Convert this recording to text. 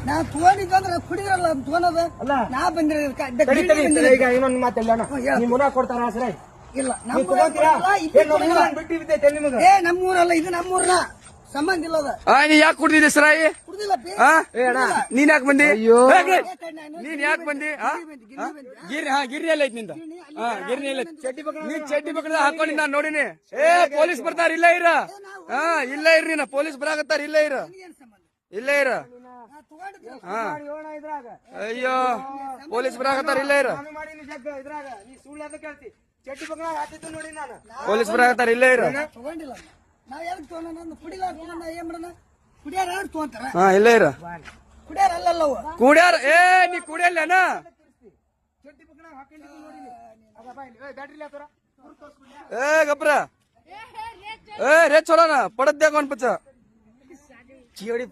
ನಾ ತಗೊಂಡಿದ್ದಂದ್ರ ಕುಡಿದ್ರಲ್ಲ ತಗೊಂಡದ ನಾ ಬಂದಿರ ಈಗ ಇನ್ನೊಂದು ಮಾತಲ್ಲ ನೀವು ಮುನ ಕೊಡ್ತಾರ ಸರಿ ಇಲ್ಲ ನಮ್ಮೂರಲ್ಲ ಇದು ನಮ್ಮೂರ್ನ ಸಂಬಂಧ ಇಲ್ಲದ ನೀ ಯಾಕೆ ಕುಡ್ದಿದ್ದೆ ಸರಾಯಿ ಕುಡ್ದಿಲ್ಲ ನೀನ್ ಯಾಕೆ ಬಂದಿ ನೀನ್ ಯಾಕೆ ಬಂದಿ ಗಿರ್ನಿ ಎಲ್ಲ ಐತಿ ನಿಂದ ಗಿರ್ನಿ ಎಲ್ಲ ನೀನ್ ಚಡ್ಡಿ ಪಕ್ಕದ ಹಾಕೊಂಡಿ ನಾನ್ ನೋಡಿನಿ ಪೊಲೀಸ್ ಬರ್ತಾರ ಇಲ್ಲ ಇರ ಇಲ್ಲ ಇರ್ರಿ ನೀನ ಪೊಲೀಸ್ ಬರಾಕತ್ತಾರ ಇಲ್ಲ ಇರ ಇಲ್ಲ ಇರ ಅಯ್ಯೋ ಪೊಲೀಸ್ ಬರಾಕತ್ತಾರ ಇಲ್ಲ ಇರ ಪೊಲೀಸ್ ಬರಾಕತ್ತಾರ ಇಲ್ಲ ಇರ ತಗೊಂಡಿಲ್ಲ ನಾವ್ ಎದಕ್ ತಗೊಂಡ ಕುಡಿಲ್ಲ ಏನ್ ಮಾಡೋಣ ಕುಡಿಯಾರ ತಗೊಂತಾರ ಇಲ್ಲ ಇರ ಕುಡಿಯಾರ ಅಲ್ಲಲ್ಲವ ಕುಡಿಯಾರ ನೀ ಕುಡಿಯಲ್ಲೇನ ಗಬ್ರ ರೇಟ್ ಚೋಡೋಣ ಪಡದ್ಯಾಗ ಒಂದ್ ಪಚ್ಚ ಚಿಡಿ